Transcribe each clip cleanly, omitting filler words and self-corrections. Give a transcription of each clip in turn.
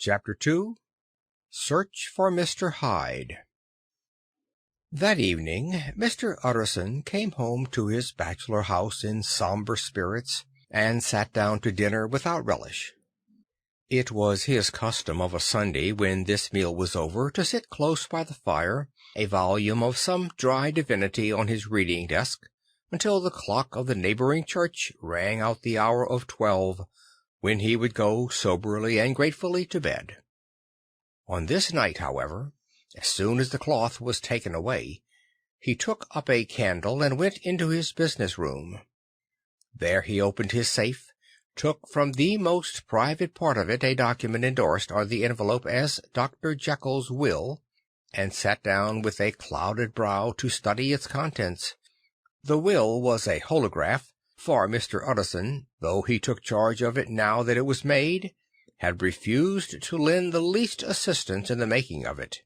Chapter 2 Search for Mr. Hyde. That evening Mr. Utterson came home to his bachelor house in sombre spirits, and sat down to dinner without relish. It was his custom of a Sunday, when this meal was over, to sit close by the fire, a volume of some dry divinity on his reading desk, until the clock of the neighbouring church rang out the hour of 12, when he would go soberly and gratefully to bed. On this night, however, as soon as the cloth was taken away, he took up a candle and went into his business room. There he opened his safe, took from the most private part of it a document endorsed on the envelope as Dr. Jekyll's will, and sat down with a clouded brow to study its contents. The will was a holograph, for Mr. Utterson, though he took charge of it now that it was made, had refused to lend the least assistance in the making of it.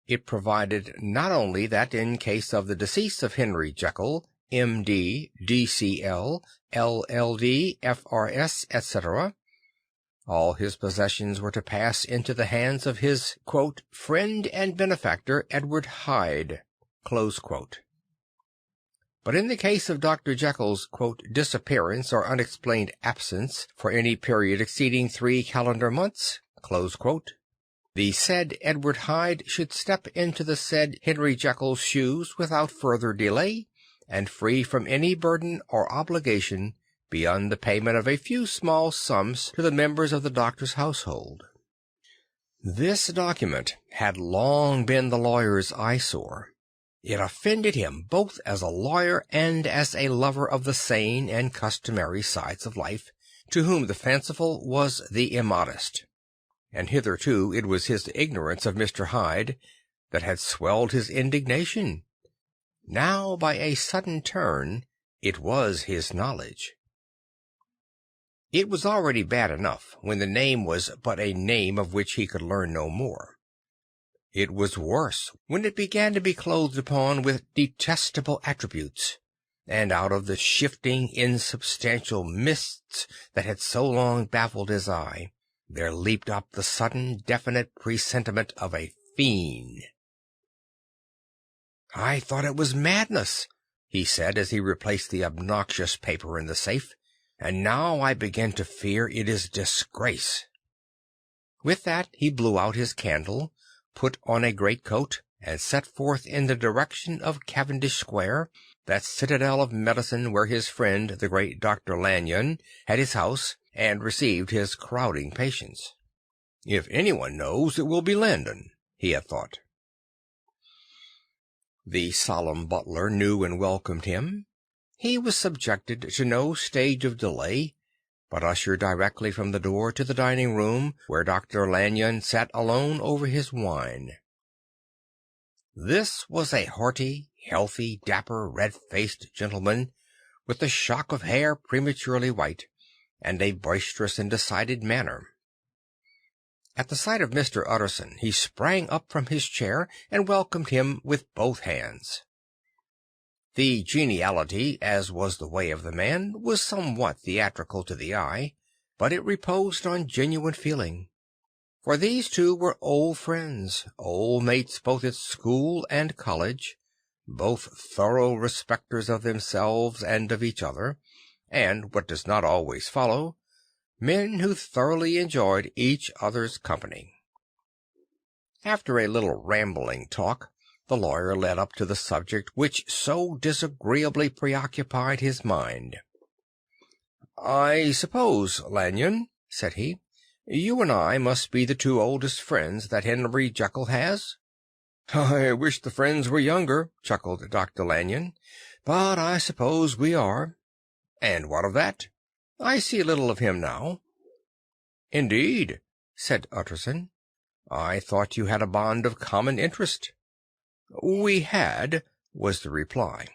It provided not only that in case of the decease of Henry Jekyll, M.D., D.C.L., L.L.D., F.R.S., etc., all his possessions were to pass into the hands of his, quote, friend and benefactor, Edward Hyde, close quote. But in the case of Dr. Jekyll's, quote, disappearance or unexplained absence for any period exceeding 3 calendar months, close quote, the said Edward Hyde should step into the said Henry Jekyll's shoes without further delay, and free from any burden or obligation beyond the payment of a few small sums to the members of the doctor's household. This document had long been the lawyer's eyesore. It offended him both as a lawyer and as a lover of the sane and customary sides of life, to whom the fanciful was the immodest. And hitherto it was his ignorance of Mr. Hyde that had swelled his indignation. Now, by a sudden turn, it was his knowledge. It was already bad enough when the name was but a name of which he could learn no more. It was worse when it began to be clothed upon with detestable attributes, and out of the shifting, insubstantial mists that had so long baffled his eye, there leaped up the sudden, definite presentiment of a fiend. "I thought it was madness," he said, as he replaced the obnoxious paper in the safe, "and now I begin to fear it is disgrace." With that he blew out his candle, put on a greatcoat, and set forth in the direction of Cavendish Square, that citadel of medicine where his friend the great Dr. Lanyon had his house, and received his crowding patients. If anyone knows, it will be Landon, he had thought. The solemn butler knew and welcomed him. He was subjected to no stage of delay, but ushered directly from the door to the dining-room, where Dr. Lanyon sat alone over his wine. This was a hearty, healthy, dapper, red-faced gentleman, with a shock of hair prematurely white, and a boisterous and decided manner. At the sight of Mr. Utterson he sprang up from his chair and welcomed him with both hands. The geniality, as was the way of the man, was somewhat theatrical to the eye, but it reposed on genuine feeling. For these two were old friends, old mates both at school and college, both thorough respecters of themselves and of each other, and, what does not always follow, men who thoroughly enjoyed each other's company. After a little rambling talk, the lawyer led up to the subject which so disagreeably preoccupied his mind. "I suppose, Lanyon," said he, "you and I must be the two oldest friends that Henry Jekyll has?" "I wish the friends were younger," chuckled Dr. Lanyon, "but I suppose we are." "And what of that? I see little of him now." "Indeed," said Utterson. "I thought you had a bond of common interest." "We had," was the reply.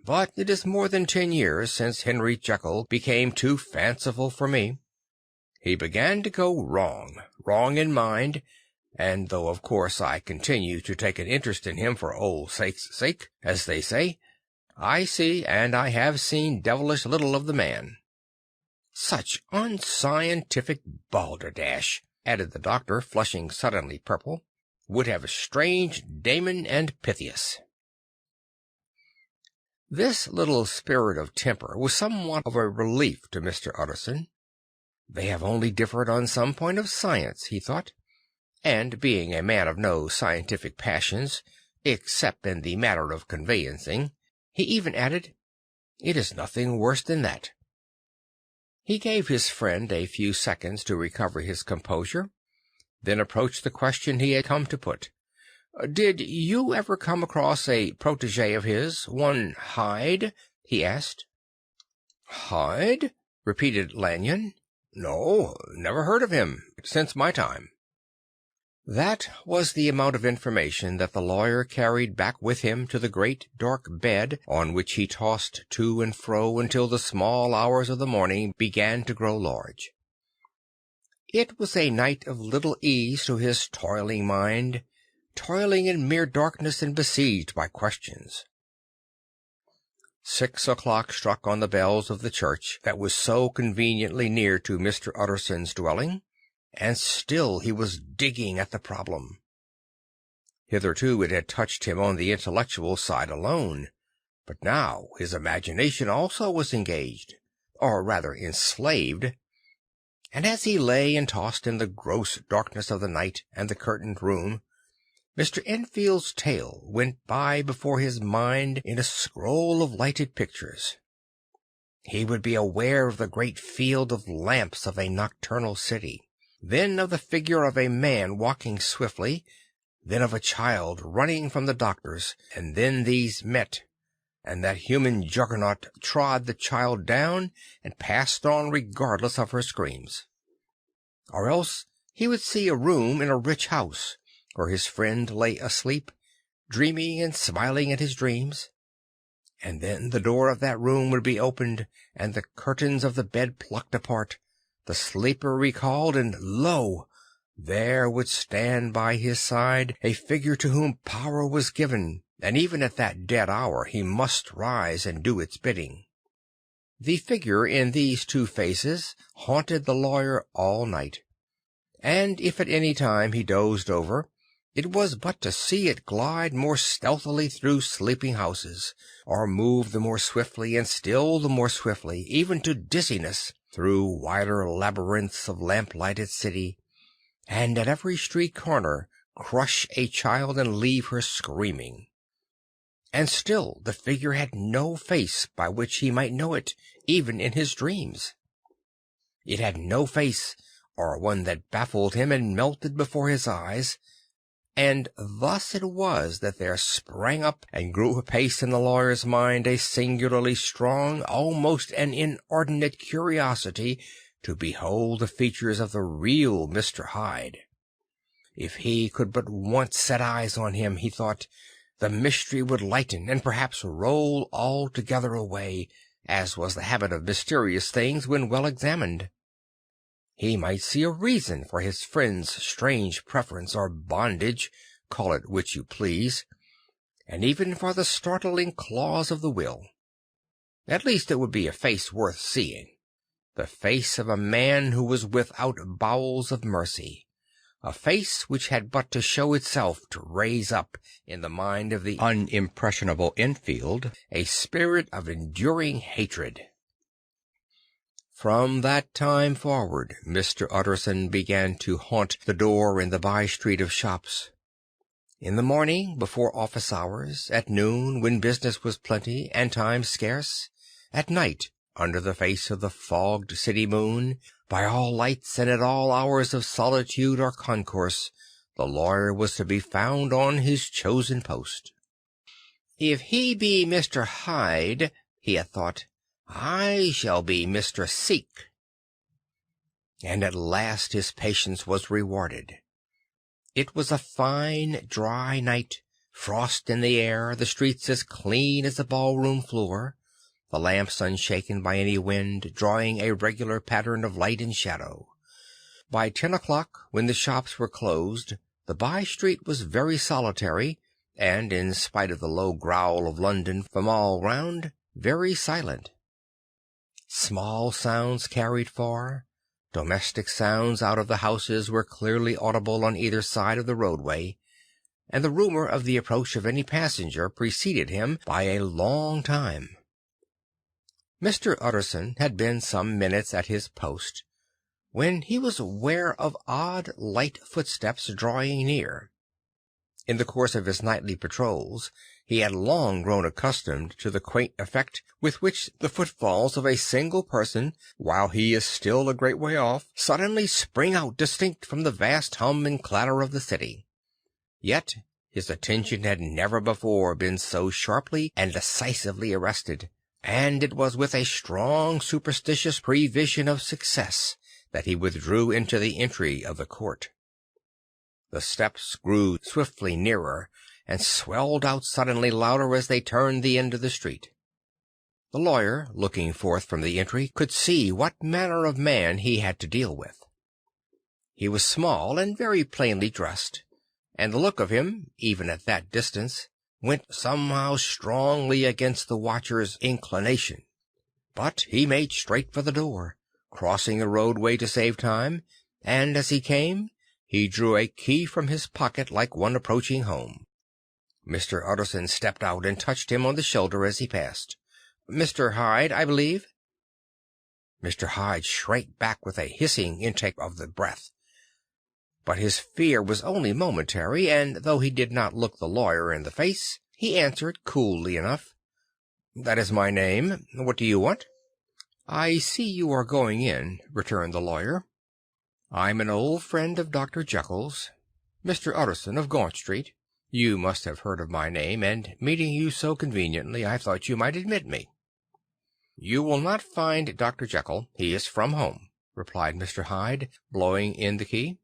"But it is more than 10 years since Henry Jekyll became too fanciful for me. He began to go wrong in mind, and though of course I continue to take an interest in him for old sake's sake, as they say, I see and I have seen devilish little of the man." "Such unscientific balderdash!" added the doctor, flushing suddenly purple, "would have estranged Damon and Pythias." This little spirit of temper was somewhat of a relief to Mr. Utterson. They have only differed on some point of science, he thought, and being a man of no scientific passions, except in the matter of conveyancing, he even added, "It is nothing worse than that." He gave his friend a few seconds to recover his composure, then approached the question he had come to put. "Did you ever come across a protégé of his, one Hyde?" he asked. "Hyde?" repeated Lanyon. "No, never heard of him since my time." That was the amount of information that the lawyer carried back with him to the great dark bed on which he tossed to and fro until the small hours of the morning began to grow large. It was a night of little ease to his toiling mind, toiling in mere darkness and besieged by questions. 6 o'clock struck on the bells of the church that was so conveniently near to Mr. Utterson's dwelling, and still he was digging at the problem. Hitherto it had touched him on the intellectual side alone, but now his imagination also was engaged, or rather enslaved, and as he lay and tossed in the gross darkness of the night and the curtained room, Mr. Enfield's tale went by before his mind in a scroll of lighted pictures. He would be aware of the great field of lamps of a nocturnal city, then of the figure of a man walking swiftly, then of a child running from the doctors, and then these met, and that human juggernaut trod the child down and passed on regardless of her screams. Or else he would see a room in a rich house, where his friend lay asleep, dreaming and smiling at his dreams, and then the door of that room would be opened, and the curtains of the bed plucked apart, the sleeper recalled, and lo! there would stand by his side a figure to whom power was given, and even at that dead hour he must rise and do its bidding. The figure in these two faces haunted the lawyer all night, and if at any time he dozed over, it was but to see it glide more stealthily through sleeping houses, or move the more swiftly and still the more swiftly, even to dizziness, through wider labyrinths of lamp-lighted city, and at every street corner crush a child and leave her screaming. And still the figure had no face by which he might know it, even in his dreams. It had no face, or one that baffled him and melted before his eyes, and thus it was that there sprang up and grew apace in the lawyer's mind a singularly strong, almost an inordinate curiosity to behold the features of the real Mr. Hyde. If he could but once set eyes on him, he thought, the mystery would lighten and perhaps roll altogether away, as was the habit of mysterious things when well examined. He might see a reason for his friend's strange preference or bondage, call it which you please, and even for the startling clause of the will. At least it would be a face worth seeing, the face of a man who was without bowels of mercy, a face which had but to show itself to raise up in the mind of the unimpressionable Enfield a spirit of enduring hatred. From that time forward Mr. Utterson began to haunt the door in the by-street of shops. In the morning, before office hours, at noon, when business was plenty and time scarce, at night, under the face of the fogged city moon, by all lights and at all hours of solitude or concourse, the lawyer was to be found on his chosen post. "If he be Mr. Hyde," he had thought, "I shall be Mr. Seek." And at last his patience was rewarded. It was a fine, dry night, frost in the air, the streets as clean as a ballroom floor, the lamps unshaken by any wind, drawing a regular pattern of light and shadow. By 10 o'clock, when the shops were closed, the by-street was very solitary, and, in spite of the low growl of London from all round, very silent. Small sounds carried far, Domestic sounds out of the houses were clearly audible on either side of the roadway, and the rumor of the approach of any passenger preceded him by a long time. Mr. Utterson had been some minutes at his post, when he was aware of odd light footsteps drawing near. In the course of his nightly patrols he had long grown accustomed to the quaint effect with which the footfalls of a single person, while he is still a great way off, suddenly spring out distinct from the vast hum and clatter of the city. Yet his attention had never before been so sharply and decisively arrested, and it was with a strong superstitious prevision of success that he withdrew into the entry of the court. The steps grew swiftly nearer, and swelled out suddenly louder as they turned the end of the street. The lawyer, looking forth from the entry, could see what manner of man he had to deal with. He was small and very plainly dressed, and the look of him, even at that distance, went somehow strongly against the watcher's inclination. But he made straight for the door, crossing the roadway to save time, and as he came, he drew a key from his pocket like one approaching home. Mr. Utterson stepped out and touched him on the shoulder as he passed. "Mr. Hyde, I believe?" Mr. Hyde shrank back with a hissing intake of the breath. But his fear was only momentary, and though he did not look the lawyer in the face, he answered coolly enough, "That is my name. What do you want?" "I see you are going in," returned the lawyer. "I'm an old friend of Dr. Jekyll's, Mr. Utterson of Gaunt Street. You must have heard of my name, and meeting you so conveniently, I thought you might admit me." "You will not find Dr. Jekyll. He is from home," replied Mr. Hyde, blowing in the key.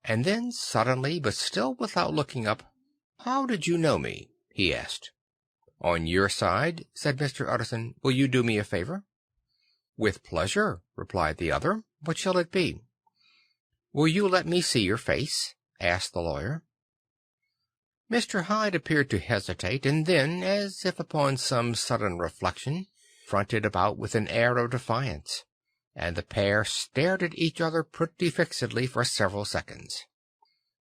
And then suddenly, but still without looking up, "How did you know me?" he asked. "On your side," said Mr. Utterson. "Will you do me a favor?" "With pleasure," replied the other. "What shall it be?" "Will you let me see your face?" asked the lawyer. Mr. Hyde appeared to hesitate, and then, as if upon some sudden reflection, fronted about with an air of defiance, and the pair stared at each other pretty fixedly for several seconds.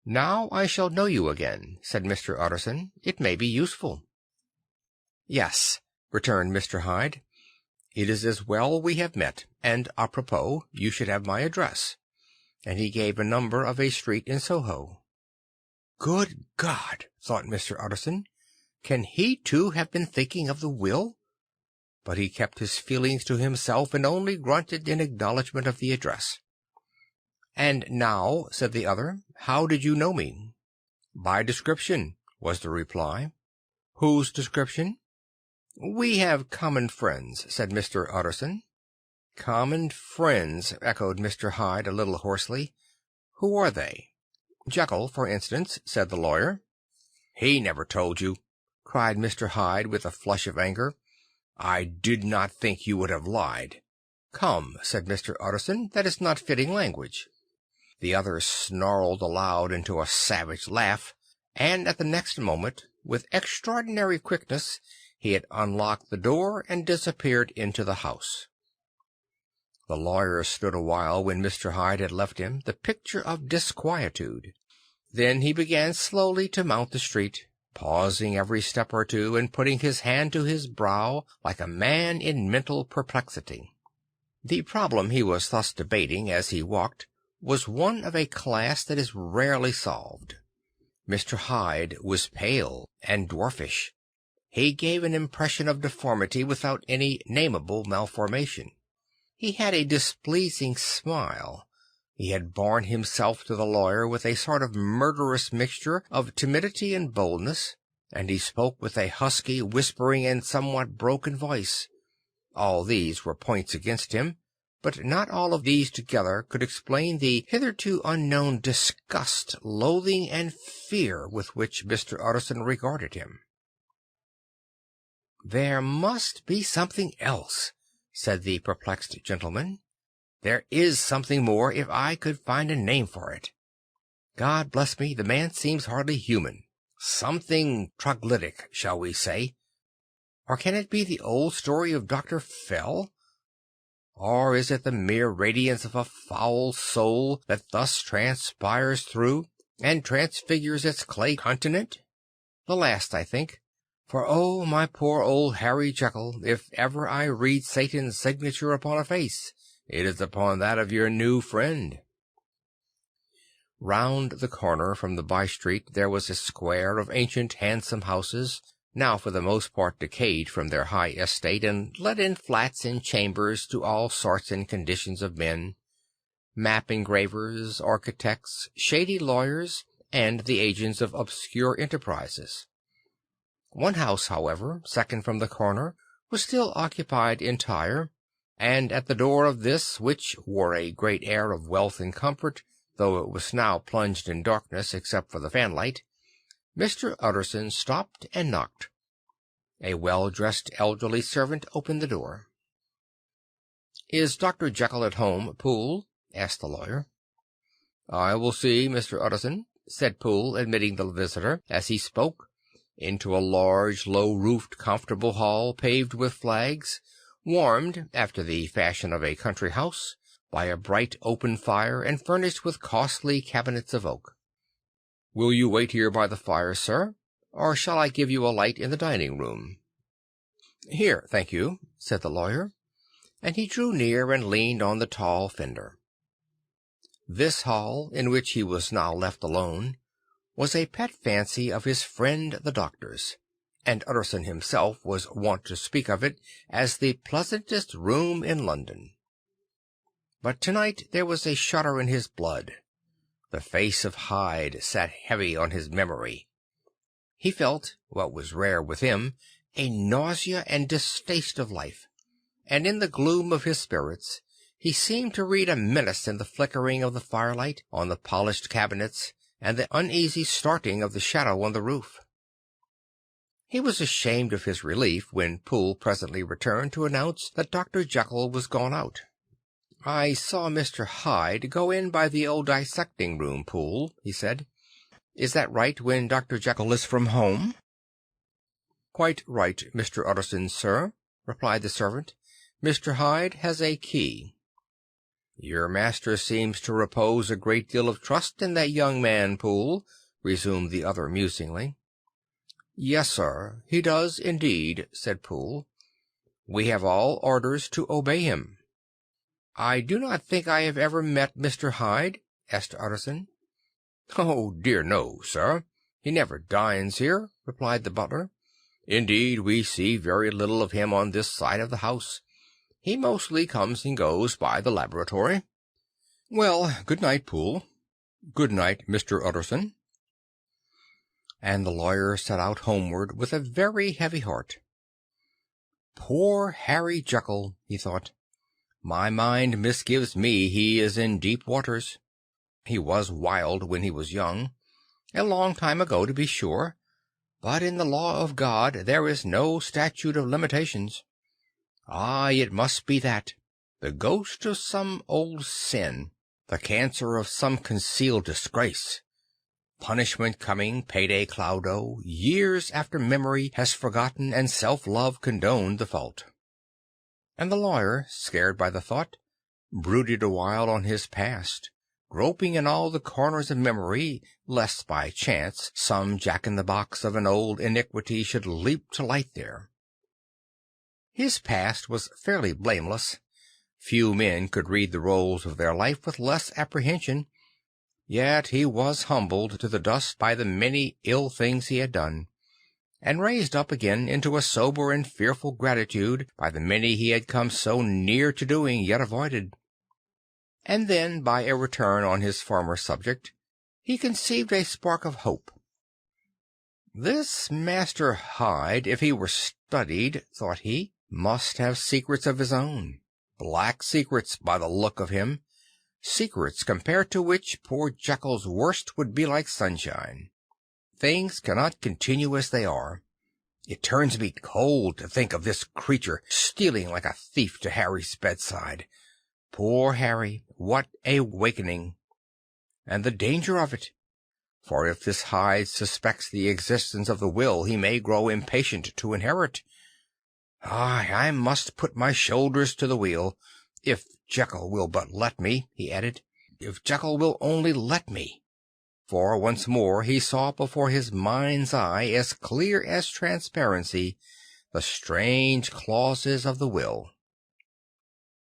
"Now I shall know you again," said Mr. Utterson. "It may be useful." "Yes," returned Mr. Hyde. "It is as well we have met, and à propos, you should have my address." And he gave a number of a street in Soho. "Good God!" thought Mr. Utterson. "Can he too have been thinking of the will?" But he kept his feelings to himself, and only grunted in acknowledgment of the address. "And now," said the other, "how did you know me?" "By description," was the reply. "Whose description?" "We have common friends," said Mr. Utterson. "Common friends," echoed Mr. Hyde a little hoarsely. "Who are they?" "Jekyll, for instance," said the lawyer. "He never told you," cried Mr. Hyde with a flush of anger. "I did not think you would have lied." "Come," said Mr. Utterson, "that is not fitting language." The other snarled aloud into a savage laugh, and at the next moment, with extraordinary quickness, he had unlocked the door and disappeared into the house. The lawyer stood a while when Mr. Hyde had left him, the picture of disquietude. Then he began slowly to mount the street, pausing every step or two, and putting his hand to his brow like a man in mental perplexity. The problem he was thus debating as he walked was one of a class that is rarely solved. Mr. Hyde was pale and dwarfish. He gave an impression of deformity without any nameable malformation. He had a displeasing smile. He had borne himself to the lawyer with a sort of murderous mixture of timidity and boldness, and he spoke with a husky, whispering, and somewhat broken voice. All these were points against him, but not all of these together could explain the hitherto unknown disgust, loathing, and fear with which Mr. Utterson regarded him. "There must be something else," said the perplexed gentleman. "There is something more, if I could find a name for it. God bless me, the man seems hardly human. Something troglodytic, shall we say? Or can it be the old story of Dr. Fell? Or is it the mere radiance of a foul soul that thus transpires through and transfigures its clay continent? The last, I think. For, oh, my poor old Harry Jekyll, if ever I read Satan's signature upon a face, it is upon that of your new friend. Round the corner from the by-street there was a square of ancient handsome houses, now for the most part decayed from their high estate, and let in flats and chambers to all sorts and conditions of men, map engravers, architects, shady lawyers, and the agents of obscure enterprises. One house, however, second from the corner, was still occupied entire, and at the door of this, which wore a great air of wealth and comfort, though it was now plunged in darkness except for the fanlight, Mr. Utterson stopped and knocked. A well-dressed elderly servant opened the door. "Is Dr. Jekyll at home, Poole?" asked the lawyer. "I will see, Mr. Utterson," said Poole, admitting the visitor, as he spoke, into a large, low-roofed, comfortable hall paved with flags, warmed, after the fashion of a country house, by a bright open fire and furnished with costly cabinets of oak. "Will you wait here by the fire, sir, or shall I give you a light in the dining-room?" "Here, thank you," said the lawyer, and he drew near and leaned on the tall fender. This hall, in which he was now left alone, was a pet fancy of his friend the doctor's, and Utterson himself was wont to speak of it as the pleasantest room in London. But tonight there was a shudder in his blood. The face of Hyde sat heavy on his memory. He felt, what was rare with him, a nausea and distaste of life, and in the gloom of his spirits he seemed to read a menace in the flickering of the firelight on the polished cabinets and the uneasy starting of the shadow on the roof. He was ashamed of his relief when Poole presently returned to announce that Dr. Jekyll was gone out. "I saw Mr. Hyde go in by the old dissecting-room, Poole," he said. "Is that right when Dr. Jekyll is from home?" "Quite right, Mr. Utterson, sir," replied the servant. "Mr. Hyde has a key." "Your master seems to repose a great deal of trust in that young man, Poole," resumed the other musingly. "Yes, sir, he does indeed," said Poole. "We have all orders to obey him." "I do not think I have ever met Mr. Hyde?" asked Utterson. "Oh, dear no, sir. He never dines here," replied the butler. "Indeed, we see very little of him on this side of the house. He mostly comes and goes by the laboratory." "Well, good night, Poole." "Good night, Mr. Utterson." And the lawyer set out homeward with a very heavy heart. "Poor Harry Jekyll," he thought. "My mind misgives me he is in deep waters. He was wild when he was young, a long time ago to be sure, but in the law of God there is no statute of limitations. Ah, it must be that, the ghost of some old sin, the cancer of some concealed disgrace. Punishment coming, payday claudo, years after memory has forgotten and self-love condoned the fault." And the lawyer, scared by the thought, brooded awhile on his past, groping in all the corners of memory, lest by chance some jack-in-the-box of an old iniquity should leap to light there. His past was fairly blameless. Few men could read the rolls of their life with less apprehension, yet he was humbled to the dust by the many ill things he had done, and raised up again into a sober and fearful gratitude by the many he had come so near to doing yet avoided. And then, by a return on his former subject, he conceived a spark of hope. This Master Hyde, if he were studied, thought he, must have secrets of his own, black secrets by the look of him, secrets compared to which poor Jekyll's worst would be like sunshine. Things cannot continue as they are. It turns me cold to think of this creature stealing like a thief to Harry's bedside. Poor Harry, what a wakening! And the danger of it. For if this Hyde suspects the existence of the will, he may grow impatient to inherit. I must put my shoulders to the wheel, "If Jekyll will but let me," he added, "if Jekyll will only let me." For once more he saw before his mind's eye, as clear as transparency, the strange clauses of the will.